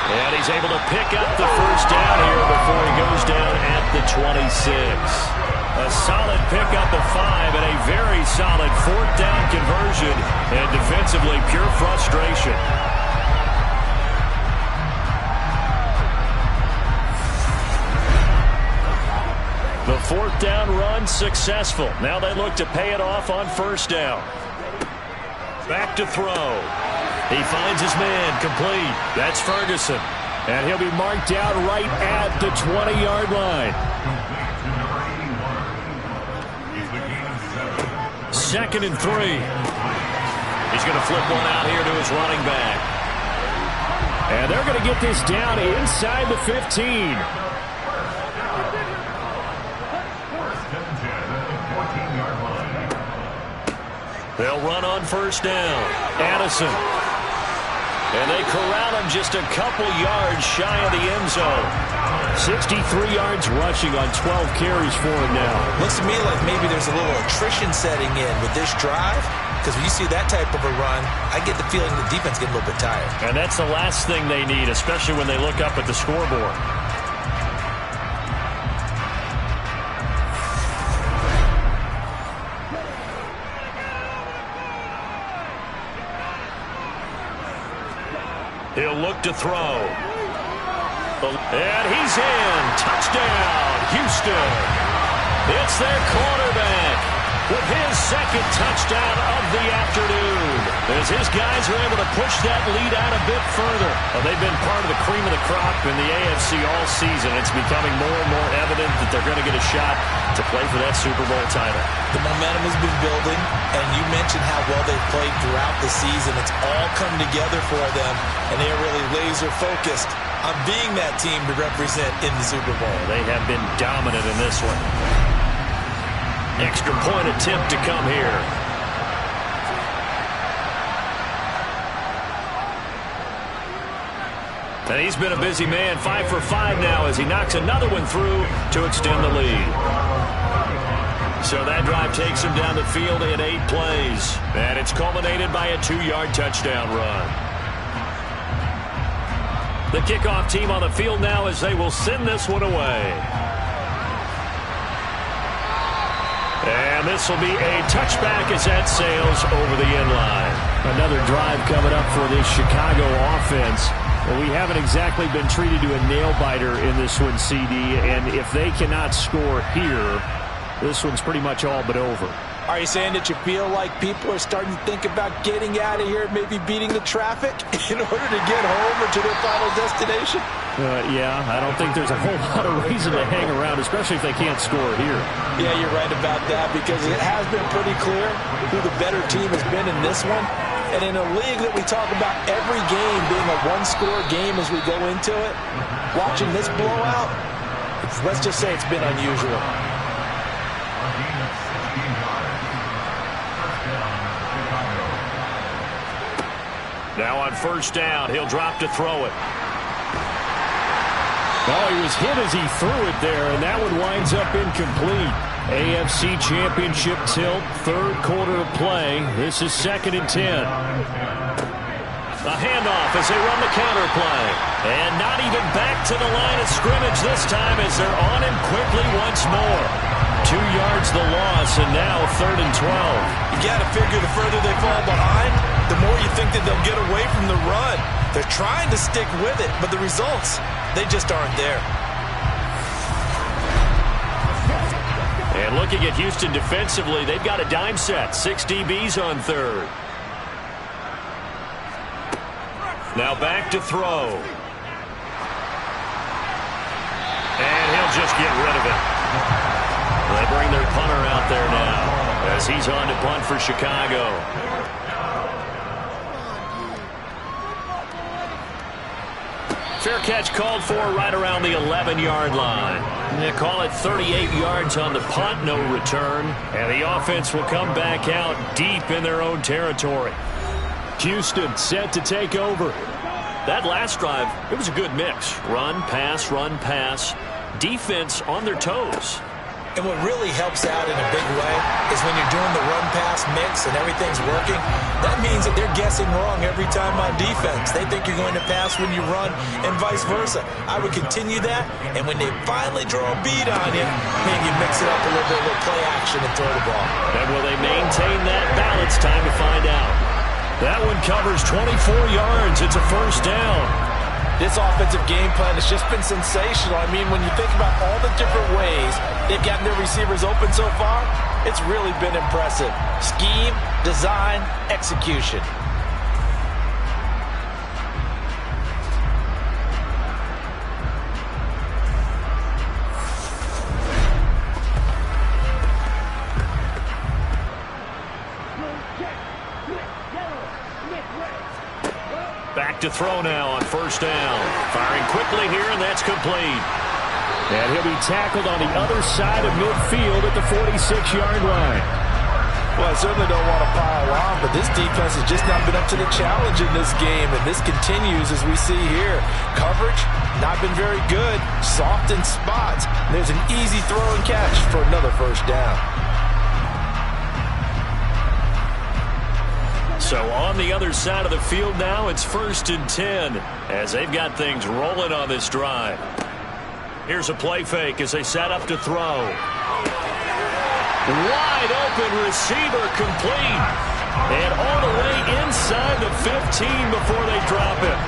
Speaker 3: And he's able to pick up the first down here before he goes down at the 26. A solid pickup of 5 and a very solid 4th down conversion. And defensively, pure frustration. The 4th down run successful. Now they look to pay it off on 1st down. Back to throw. He finds his man complete. That's Ferguson. And he'll be marked down right at the 20-yard line. 2nd and 3. He's going to flip one out here to his running back. And they're going to get this down inside the 15. They'll run on 1st down. Addison. And they corral him just a couple yards shy of the end zone. 63 yards rushing on 12 carries for him now.
Speaker 2: Looks to me like maybe there's a little attrition setting in with this drive, because when you see that type of a run, I get the feeling the defense gets a little bit tired.
Speaker 3: And that's the last thing they need, especially when they look up at the scoreboard. He'll look to throw. And he's in. Touchdown, Houston. It's their quarterback with his 2nd touchdown of the afternoon. As his guys are able to push that lead out a bit further. Well, they've been part of the cream of the crop in the AFC all season. It's becoming more and more evident that they're going to get a shot to play for that Super Bowl title.
Speaker 2: The momentum has been building, and you mentioned how well they've played throughout the season. It's all come together for them, and they are really laser-focused on being that team to represent in the Super Bowl.
Speaker 3: They have been dominant in this one. Extra point attempt to come here. And he's been a busy man, 5 for 5 now as he knocks another one through to extend the lead. So that drive takes him down the field in 8 plays. And it's culminated by a 2-yard touchdown run. The kickoff team on the field now as they will send this one away. And this will be a touchback as that sails over the end line. Another drive coming up for this Chicago offense. Well, we haven't exactly been treated to a nail-biter in this one, CD, and if they cannot score here, this one's pretty much all but over.
Speaker 2: Are you saying that you feel like people are starting to think about getting out of here, maybe beating the traffic in order to get home or to their final destination?
Speaker 3: Yeah, I don't think there's a whole lot of reason to hang around, especially if they can't score here.
Speaker 2: Yeah, you're right about that, because it has been pretty clear who the better team has been in this one. And in a league that we talk about every game being a one-score game as we go into it, watching this blowout, let's just say it's been unusual.
Speaker 1: Now on first down, he'll drop to throw it.
Speaker 3: Oh, he was hit as he threw it there, and that one winds up incomplete. AFC Championship tilt, third quarter of play. This is 2nd and 10.
Speaker 1: A handoff as they run the counter play. And not even back to the line of scrimmage this time as they're on him quickly once more. 2 yards the loss, and now 3rd and 12.
Speaker 2: You got to figure the further they fall behind, the more you think that they'll get away from the run. They're trying to stick with it, but the results, they just aren't there.
Speaker 1: And looking at Houston defensively, they've got a dime set. 6 DBs on third. Now back to throw. And he'll just get rid of it. They bring their punter out there now as he's on to punt for Chicago. Fair catch called for right around the 11-yard line. They call it 38 yards on the punt, no return. And the offense will come back out deep in their own territory.
Speaker 3: Houston set to take over.
Speaker 1: That last drive, it was a good mix. Run, pass, defense on their toes.
Speaker 2: And what really helps out in a big way is when you're doing the run-pass mix and everything's working, that means that they're guessing wrong every time on defense. They think you're going to pass when you run and vice versa. I would continue that, and when they finally draw a bead on you, maybe mix it up a little bit with play action and throw the ball.
Speaker 1: And will they maintain that balance? Time to find out.
Speaker 3: That one covers 24 yards. It's a first down.
Speaker 2: This offensive game plan has just been sensational. I mean, when you think about all the different ways they've gotten their receivers open so far, it's really been impressive. Scheme, design, execution.
Speaker 1: Back to throw now on first down. Firing quickly here, and that's complete.
Speaker 3: And he'll be tackled on the other side of midfield at the 46-yard line.
Speaker 2: Well, I certainly don't want to pile on, but this defense has just not been up to the challenge in this game, and this continues as we see here. Coverage, not been very good. Soft in spots. There's an easy throw and catch for another first down.
Speaker 1: So on the other side of the field now, it's 1st and 10 as they've got things rolling on this drive. Here's a play fake as they set up to throw. Wide open receiver complete. And all the way inside the 15 before they drop it.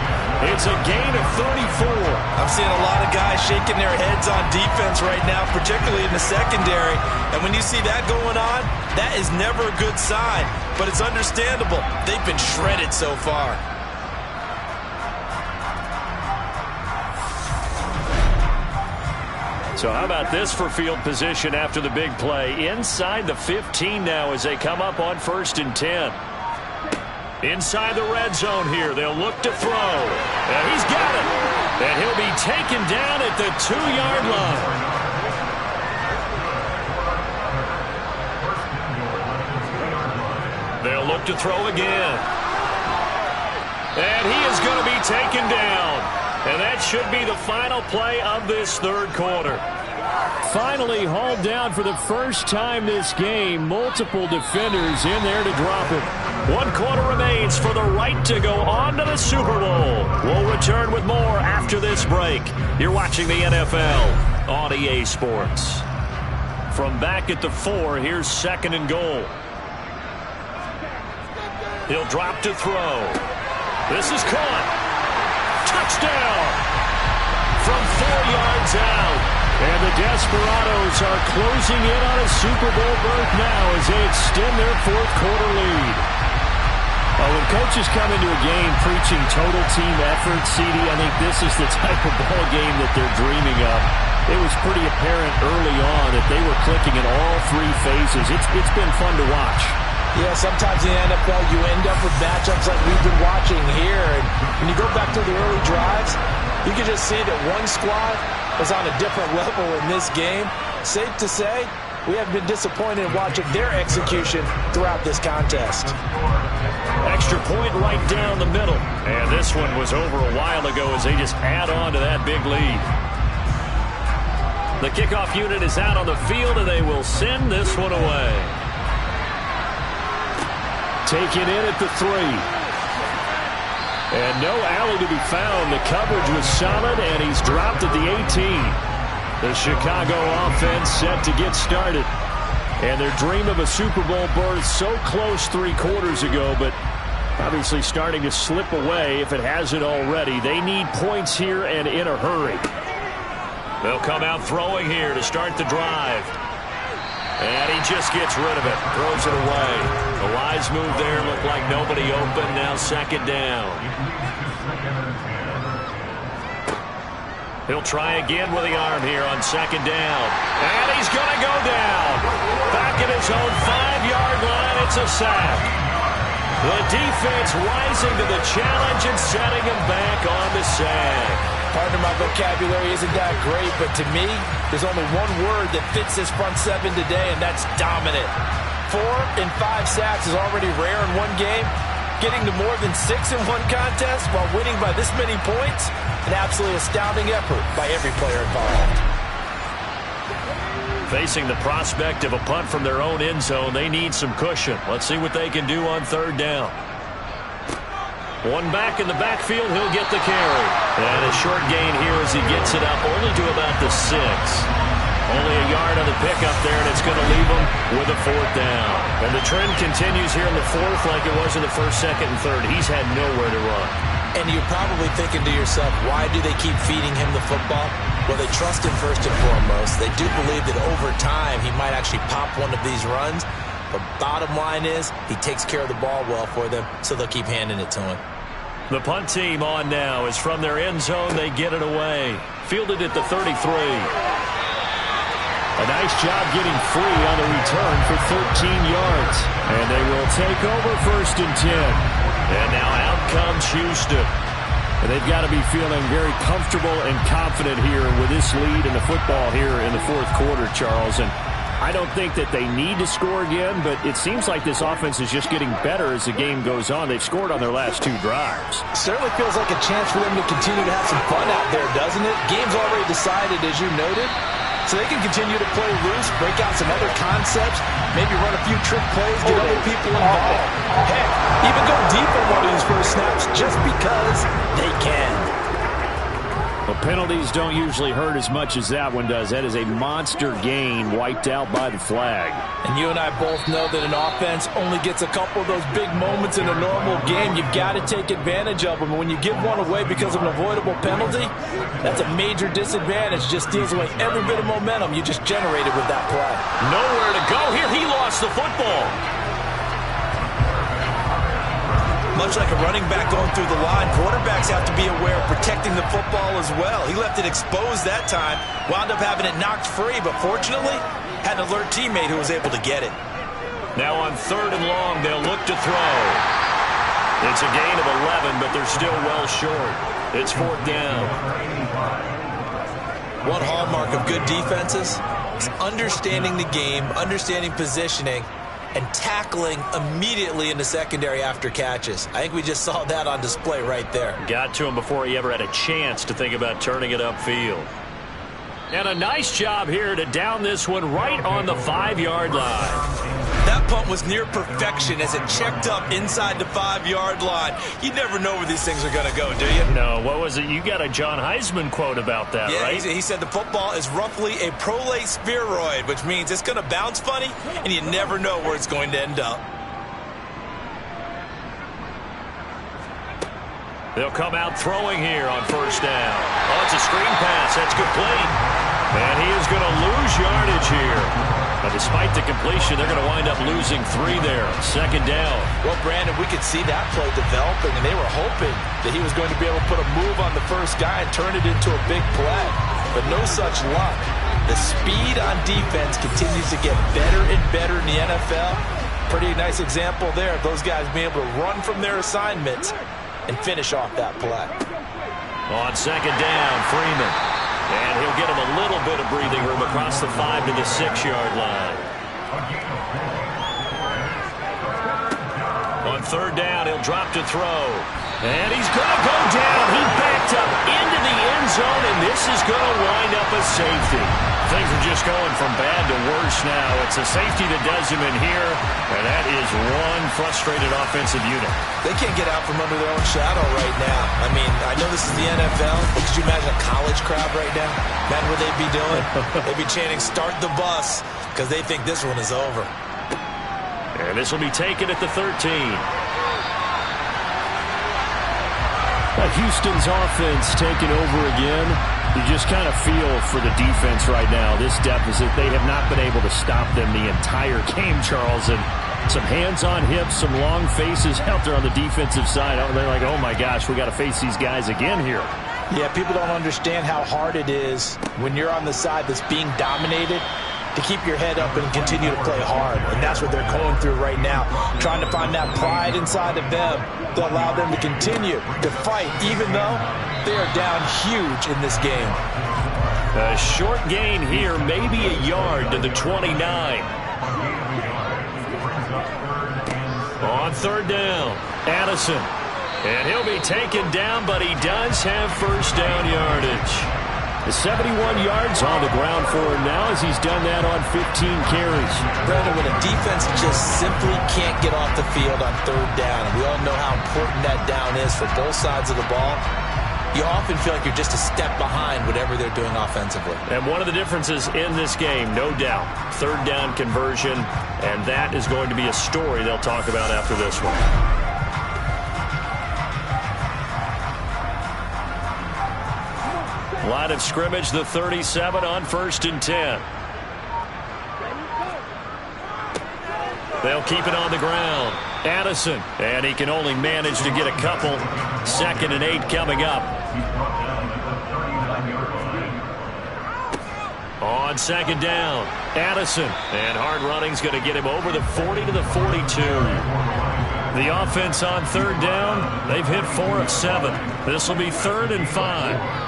Speaker 1: It's a gain of 34.
Speaker 2: I'm seeing a lot of guys shaking their heads on defense right now, particularly in the secondary. And when you see that going on, that is never a good sign. But it's understandable. They've been shredded so far.
Speaker 1: So how about this for field position after the big play? Inside the 15 now as they come up on 1st and 10. Inside the red zone here. They'll look to throw. And he's got it. And he'll be taken down at the 2-yard line. They'll look to throw again. And he is going to be taken down. And that should be the final play of this third quarter.
Speaker 3: Finally hauled down for the first time this game. Multiple defenders in there to drop it.
Speaker 1: 1 quarter remains for the right to go on to the Super Bowl. We'll return with more after this break. You're watching the NFL on EA Sports. From back at the 4, here's 2nd and goal. He'll drop to throw. This is caught. Touchdown from 4 yards out. And the Desperados are closing in on a Super Bowl berth now as they extend their 4th quarter lead.
Speaker 3: When coaches come into a game preaching total team effort, CD, I think this is the type of ball game that they're dreaming of. It was pretty apparent early on that they were clicking in all 3 phases. It's been fun to watch.
Speaker 2: Yeah, sometimes in the NFL you end up with matchups like we've been watching here. And when you go back to the early drives, you can just see that one squad was on a different level in this game. Safe to say, we have been disappointed in watching their execution throughout this contest.
Speaker 3: Extra point right down the middle. And this one was over a while ago as they just add on to that big lead. The kickoff unit is out on the field, and they will send this one away. Taken in at the 3. And no alley to be found. The coverage was solid, and he's dropped at the 18. The Chicago offense set to get started. And their dream of a Super Bowl berth so close 3 quarters ago, but obviously starting to slip away if it hasn't already. They need points here and in a hurry. They'll come out throwing here to start the drive. And he just gets rid of it. Throws it away. The wise move there. Looked like nobody open. Now 2nd down. He'll try again with the arm here on 2nd down. And he's going to go down. Back at his own 5-yard line. It's a sack. The defense rising to the challenge and setting him back on the sack.
Speaker 2: Pardon my vocabulary isn't that great, but to me, there's only one word that fits this front 7 today, and that's dominant. 4 and 5 sacks is already rare in one game. Getting to more than 6 in one contest while winning by this many points, an absolutely astounding effort by every player involved.
Speaker 3: Facing the prospect of a punt from their own end zone, they need some cushion. Let's see what they can do on 3rd down. One back in the backfield, he'll get the carry. And a short gain here as he gets it up only to about the 6. Only a yard on the pickup there, and it's going to leave him with a 4th down. And the trend continues here in the 4th like it was in the 1st, 2nd, and 3rd. He's had nowhere to run.
Speaker 2: And you're probably thinking to yourself, why do they keep feeding him the football? Well, they trust him first and foremost. They do believe that over time he might actually pop one of these runs. But bottom line is he takes care of the ball well for them, so they'll keep handing it to him.
Speaker 3: The punt team on now is from their end zone. They get it away. Fielded at the 33. A nice job getting free on the return for 13 yards. And they will take over 1st and 10. And now out comes Houston. And they've got to be feeling very comfortable and confident here with this lead in the football here in the 4th quarter, Charles. And I don't think that they need to score again, but it seems like this offense is just getting better as the game goes on. They've scored on their last 2 drives.
Speaker 2: Certainly feels like a chance for them to continue to have some fun out there, doesn't it? Game's already decided, as you noted. So they can continue to play loose, break out some other concepts, maybe run a few trick plays, get other people involved. Heck, even go deep on one of these first snaps just because they can.
Speaker 3: Well, penalties don't usually hurt as much as that one does. That is a monster gain wiped out by the flag.
Speaker 2: And you and I both know that an offense only gets a couple of those big moments in a normal game. You've got to take advantage of them. And when you give one away because of an avoidable penalty, that's a major disadvantage. Just steals away every bit of momentum you just generated with that play.
Speaker 3: Nowhere to go here. He lost the football.
Speaker 2: Much like a running back going through the line, quarterbacks have to be aware of protecting the football as well. He left it exposed that time, wound up having it knocked free, but fortunately, had an alert teammate who was able to get it.
Speaker 3: Now on 3rd and long, they'll look to throw. It's a gain of 11, but they're still well short. It's 4th down.
Speaker 2: One hallmark of good defenses is understanding the game, understanding positioning, and tackling immediately in the secondary after catches. I think we just saw that on display right there.
Speaker 3: Got to him before he ever had a chance to think about turning it upfield. And a nice job here to down this one right on the 5-yard line.
Speaker 2: That punt was near perfection as it checked up inside the 5-yard line. You never know where these things are going to go, do you?
Speaker 3: No, what was it? You got a John Heisman quote about that,
Speaker 2: yeah,
Speaker 3: right?
Speaker 2: He said the football is roughly a prolate spheroid, which means it's going to bounce funny, and you never know where it's going to end up.
Speaker 3: They'll come out throwing here on 1st down. Oh, it's a screen pass. That's complete. And he is going to lose yardage here. But despite the completion, they're going to wind up losing 3 there. 2nd down.
Speaker 2: Well, Brandon, we could see that play developing, and they were hoping that he was going to be able to put a move on the first guy and turn it into a big play. But no such luck. The speed on defense continues to get better and better in the NFL. Pretty nice example there of those guys being able to run from their assignments and finish off that play.
Speaker 3: On second down, Freeman. And he'll get him a little bit of breathing room across the 5 to the 6-yard line. On third down, he'll drop to throw. And he's going to go down. He backed up into the end zone, and this is going to wind up a safety. Things are just going from bad to worse now. It's a safety that does him in here, and that is one frustrated offensive unit.
Speaker 2: They can't get out from under their own shadow right now. I mean, I know this is the NFL, but could you imagine a college crowd right now? Imagine what they'd be doing. They'd be chanting, "Start the bus," because they think this one is over.
Speaker 3: And this will be taken at the 13.
Speaker 1: Houston's offense taking over again. You just kind of feel for the defense right now. This deficit, they have not been able to stop them the entire game, Charles. And some hands on hips, some long faces out there on the defensive side. They're like, oh my gosh, we got to face these guys again here.
Speaker 2: Yeah, people don't understand how hard it is when you're on the side that's being dominated to keep your head up and continue to play hard. And that's what they're going through right now, trying to find that pride inside of them to allow them to continue to fight, even though they are down huge in this game.
Speaker 3: A short gain here, maybe a yard to the 29. On third down, Addison. And he'll be taken down, but he does have first down yardage. 71 yards on the ground for him now as he's done that on 15 carries.
Speaker 2: Brandon, when a defense just simply can't get off the field on third down, and we all know how important that down is for both sides of the ball, you often feel like you're just a step behind whatever they're doing offensively.
Speaker 3: And one of the differences in this game, no doubt, third down conversion, and that is going to be a story they'll talk about after this one. Line of scrimmage, the 37 on 1st and 10. They'll keep it on the ground. Addison, and he can only manage to get a couple. 2nd and 8 coming up. On 2nd down, Addison, and hard running's going to get him over the 40 to the 42. The offense on third down, they've hit 4 of 7. This will be 3rd and 5.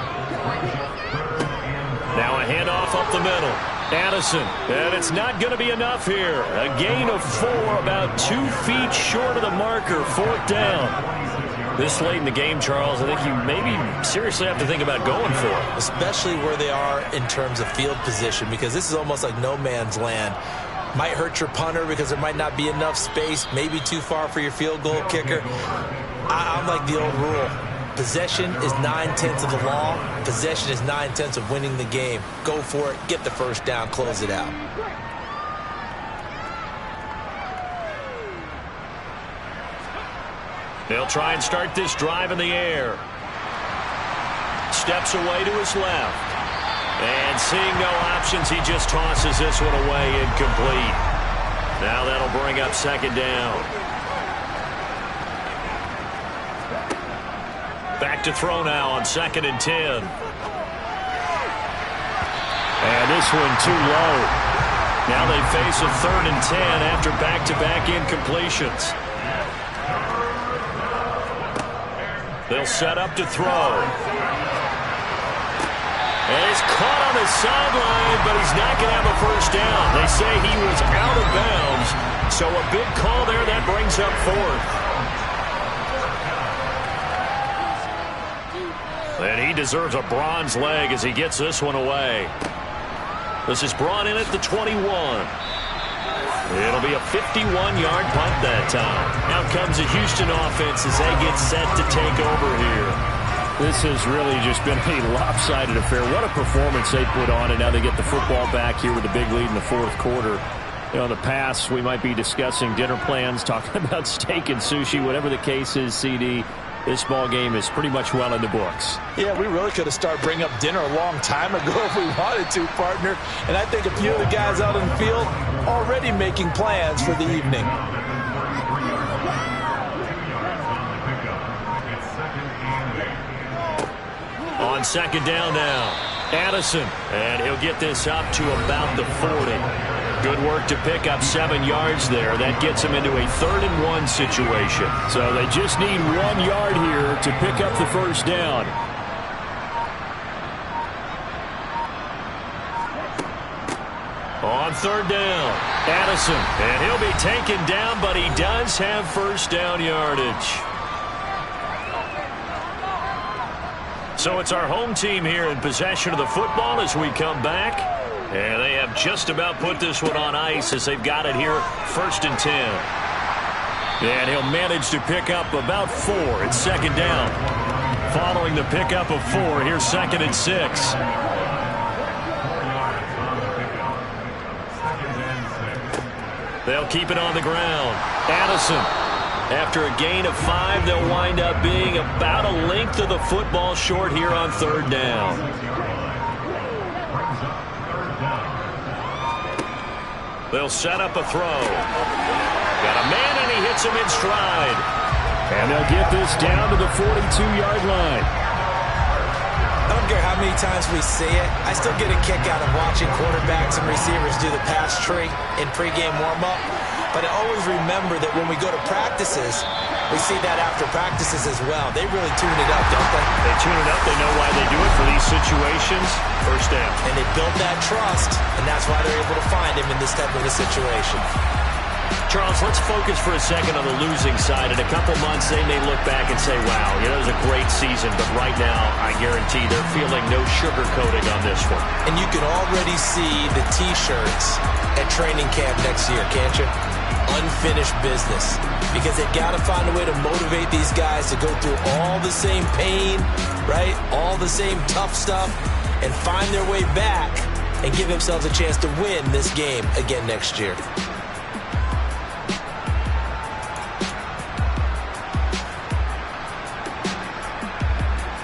Speaker 3: Now a handoff up the middle. Addison, and it's not going to be enough here. A gain of 4, about 2 feet short of the marker, 4th down. This late in the game, Charles, I think you maybe seriously have to think about going for it.
Speaker 2: Especially where they are in terms of field position, because this is almost like no man's land. Might hurt your punter because there might not be enough space, maybe too far for your field goal kicker. I'm like the old rule. Possession is 9/10 of the law. Possession is 9/10 of winning the game. Go for it. Get the first down. Close it out.
Speaker 3: They'll try and start this drive in the air. Steps away to his left. And seeing no options, he just tosses this one away, incomplete. Now that'll bring up 2nd down. Back to throw now on 2nd and 10.
Speaker 1: And this one too low.
Speaker 3: Now they face a 3rd and 10 after back-to-back incompletions. They'll set up to throw. And it's caught on the sideline, but he's not going to have a first down. They say he was out of bounds, so a big call there. That brings up 4th. And he deserves a bronze leg as he gets this one away. This is brought in at the 21. It'll be a 51-yard punt that time. Now comes the Houston offense as they get set to take over here.
Speaker 1: This has really just been a lopsided affair. What a performance they put on, and now they get the football back here with a big lead in the 4th quarter. You know, in the past, we might be discussing dinner plans, talking about steak and sushi, whatever the case is, CD. This ball game is pretty much well in the books.
Speaker 2: Yeah, we really could have started bringing up dinner a long time ago if we wanted to, partner. And I think a few of the guys out in the field already making plans for the evening.
Speaker 3: On 2nd down now, Addison, and he'll get this up to about the 40. Good work to pick up 7 yards there. That gets them into a 3rd-and-1 situation. So they just need 1 yard here to pick up the first down. On 3rd down, Addison. And he'll be taken down, but he does have first down yardage. So it's our home team here in possession of the football as we come back. And they have just about put this one on ice as they've got it here 1st and 10. And he'll manage to pick up about 4. It's 2nd down. Following the pickup of 4, here's 2nd and 6. They'll keep it on the ground. Addison. After a gain of 5, they'll wind up being about a length of the football short here on 3rd down. They'll set up a throw. Got a man, and he hits him in stride. And they'll get this down to the 42-yard line.
Speaker 2: I don't care how many times we see it. I still get a kick out of watching quarterbacks and receivers do the pass tree in pregame warm-up. But I always remember that when we go to practices, we see that after practices as well. They really tune it up, don't they?
Speaker 3: They tune it up. They know why they do it for these situations. First down.
Speaker 2: And they build that trust, and that's why they're able to find him in this type of a situation.
Speaker 3: Charles, let's focus for a second on the losing side. In a couple months, they may look back and say, wow, it was a great season. But right now, I guarantee they're feeling no sugarcoating on this one.
Speaker 2: And you can already see the T-shirts at training camp next year, can't you? Unfinished business. Because they've got to find a way to motivate these guys to go through all the same pain, right? All the same tough stuff, and find their way back and give themselves a chance to win this game again next year.